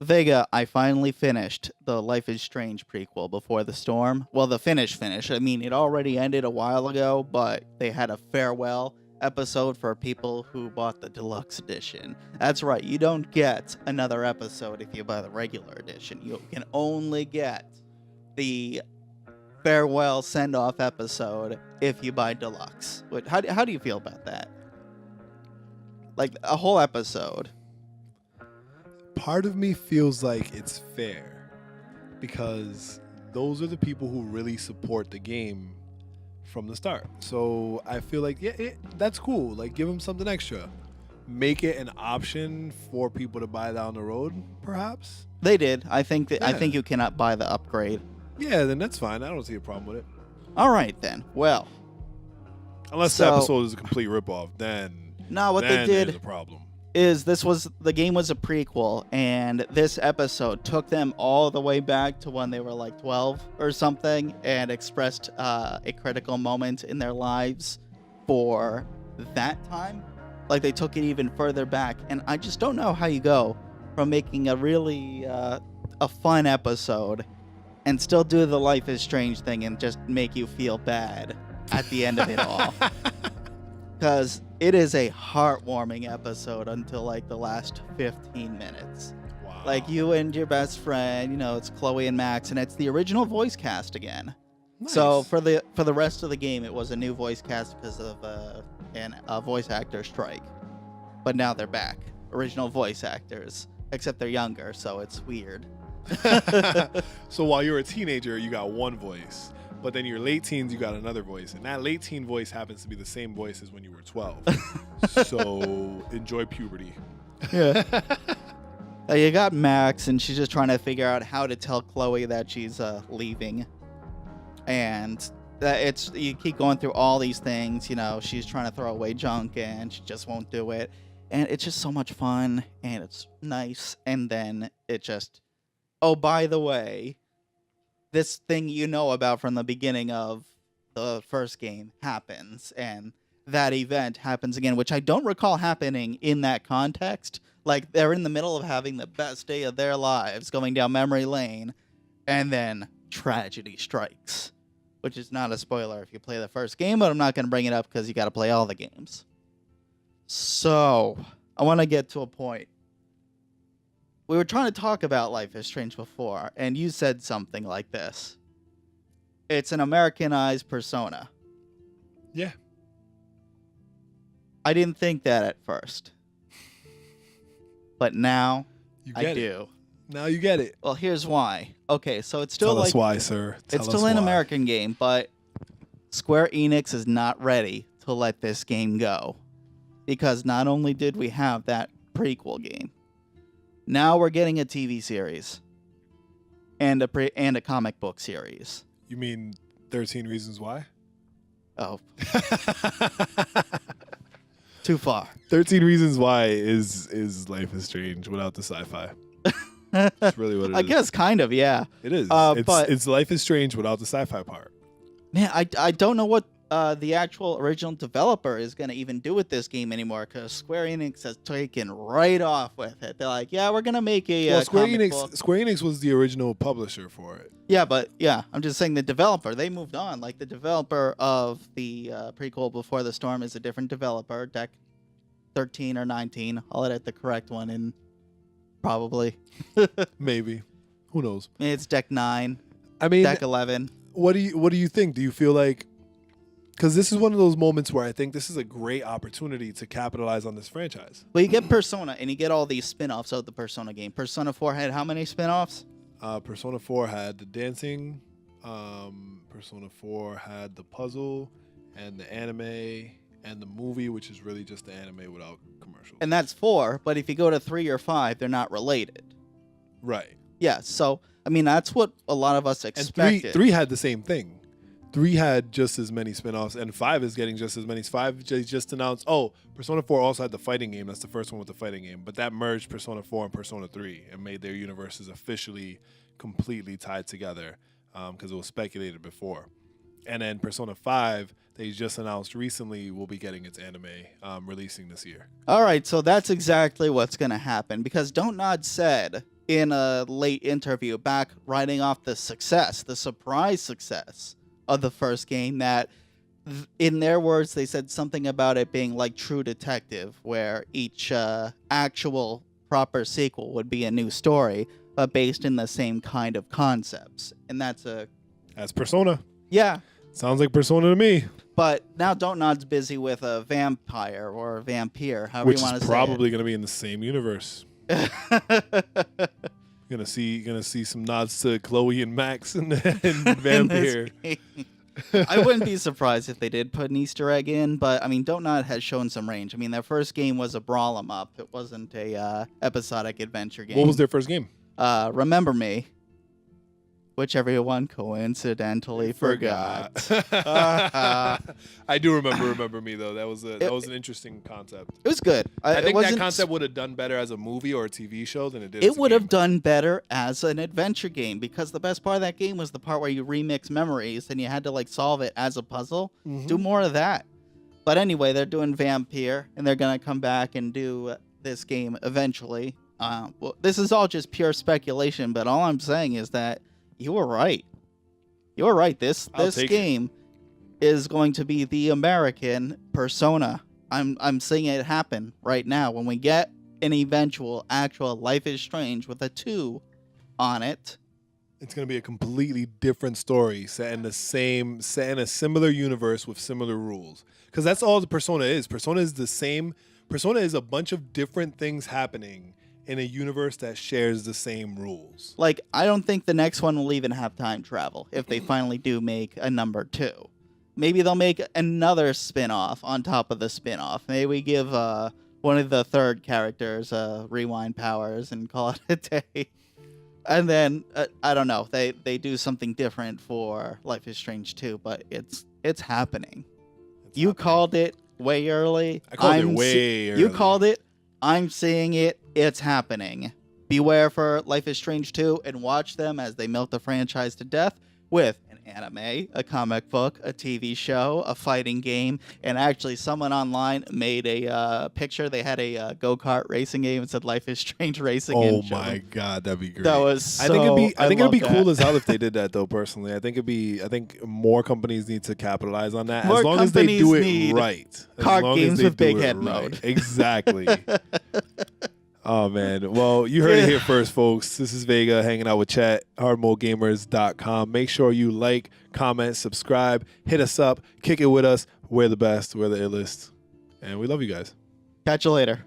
Vega, I finally finished the Life is Strange prequel Before the Storm. Well, the finish. I mean, it already ended a while ago, but they had a farewell episode for people who bought the deluxe edition. That's right, you don't get another episode if you buy the regular edition. You can only get the farewell send-off episode if you buy deluxe. How do you feel about that? Like, a whole episode. Part of me feels like it's fair because those are the people who really support the game from the start. So I feel like, that's cool. Like, give them something extra. Make it an option for people to buy down the road, perhaps. They did. I think you cannot buy the upgrade. Yeah, then that's fine. I don't see a problem with it. All right, then. Well, unless the episode is a complete ripoff, then no. What then they did there's a problem. Is the game was a prequel, and this episode took them all the way back to when they were like 12 or something, and expressed a critical moment in their lives for that time. Like, they took it even further back, and I just don't know how you go from making a really a fun episode and still do the Life is Strange thing and just make you feel bad at the end of it all. Because it is a heartwarming episode until like the last 15 minutes. Wow. Like, you and your best friend, it's Chloe and Max, and it's the original voice cast again. Nice. So for the rest of the game, it was a new voice cast because of a voice actor strike. But now they're back, original voice actors, except they're younger, so it's weird. So while you're a teenager, you got one voice. But then your late teens, you got another voice. And that late teen voice happens to be the same voice as when you were 12. So enjoy puberty. Yeah. You got Max, and she's just trying to figure out how to tell Chloe that she's leaving. And you keep going through all these things. She's trying to throw away junk, and she just won't do it. And it's just so much fun, and it's nice. And then it just, oh, by the way, this thing about from the beginning of the first game happens, and that event happens again, which I don't recall happening in that context. Like, they're in the middle of having the best day of their lives, going down memory lane, and then tragedy strikes, which is not a spoiler if you play the first game, but I'm not going to bring it up because you got to play all the games. So, I want to get to a point. We were trying to talk about Life is Strange before, and you said something like this. It's an Americanized Persona. Yeah. I didn't think that at first. But now, I do. Now you get it. Well, here's why. Okay, so it's still Tell like... us why, sir. It's still an American game, but Square Enix is not ready to let this game go. Because not only did we have that prequel game, now we're getting a TV series and a comic book series. You mean 13 Reasons Why? Oh. Too far. 13 Reasons Why is Life is Strange without the sci-fi. That's really what it is. I guess kind of, yeah. It is. But it's Life is Strange without the sci-fi part. Man, I don't know what the actual original developer is going to even do with this game anymore, because Square Enix has taken right off with it. They're like, yeah, we're going to make a Square comic book. Square Enix was the original publisher for it. Yeah, but I'm just saying the developer, they moved on. Like, the developer of the prequel Before the Storm is a different developer, Deck 13 or 19. I'll edit the correct one in, probably. Maybe. Who knows? It's Deck 9. I mean, Deck 11. What do you think? Do you feel like, because this is one of those moments where I think this is a great opportunity to capitalize on this franchise. Well, you get Persona, and you get all these spin-offs of the Persona game. Persona 4 had how many spin-offs? Persona 4 had the dancing. Persona 4 had the puzzle and the anime and the movie, which is really just the anime without commercials. And that's 4, but if you go to 3 or 5, they're not related. Right. Yeah, so, I mean, that's what a lot of us expected. And 3 had the same thing. 3 had just as many spin-offs, and 5 is getting just as many. 5 just announced, Persona 4 also had the fighting game. That's the first one with the fighting game. But that merged Persona 4 and Persona 3 and made their universes officially completely tied together because it was speculated before. And then Persona 5, they just announced recently will be getting its anime releasing this year. All right, so that's exactly what's going to happen, because Don't Nod said in a late interview back writing off the surprise success of the first game, that in their words, they said something about it being like True Detective, where each actual proper sequel would be a new story, but based in the same kind of concepts. And that's Persona. Yeah. Sounds like Persona to me. But now Don't Nod's busy with a vampire or a vampire, however Which you want to is say probably going to be in the same universe. it. Gonna see some nods to Chloe and Max and Vampire. I wouldn't be surprised if they did put an Easter egg in, but I mean, Don't Nod has shown some range. I mean, their first game was a brawl 'em up. It wasn't a episodic adventure game. What was their first game? Remember Me, which everyone coincidentally forgot. I do remember me though. That was an interesting concept. It was good. I think that concept would have done better as a movie or a TV show than it did. It would have done better as an adventure game, because the best part of that game was the part where you remix memories and you had to like solve it as a puzzle. Mm-hmm. Do more of that. But anyway, they're doing Vampire, and they're gonna come back and do this game eventually. Well, this is all just pure speculation, but all I'm saying is that you were right. You were right. This game is going to be the American Persona. I'm seeing it happen right now. When we get an eventual actual Life is Strange with a 2 on it, it's going to be a completely different story set in a similar universe with similar rules. Because that's all the Persona is. Persona is the same. Persona is a bunch of different things happening in a universe that shares the same rules. Like, I don't think the next one will even have time travel if they finally do make a number 2. Maybe they'll make another spin-off on top of the spin-off. Maybe we give one of the third characters rewind powers and call it a day. And then, I don't know, they do something different for Life is Strange 2, but it's happening. You called it way early. I called it way early. You called it. I'm seeing it. It's happening. Beware for Life is Strange 2 and watch them as they milk the franchise to death with an anime, a comic book, a TV show, a fighting game, and actually someone online made a picture. They had a go-kart racing game and said Life is Strange Racing. Oh my god, that'd be great. That was so, I think it'd be cool as as hell if they did that though, personally. I think more companies need to capitalize on that. More as long as they do it need right. Card games with big head right. mode. Exactly. Oh, man. Well, you heard it here first, folks. This is Vega hanging out with Chet, hardmodegamers.com. Make sure you like, comment, subscribe, hit us up, kick it with us. We're the best. We're the illest. And we love you guys. Catch you later.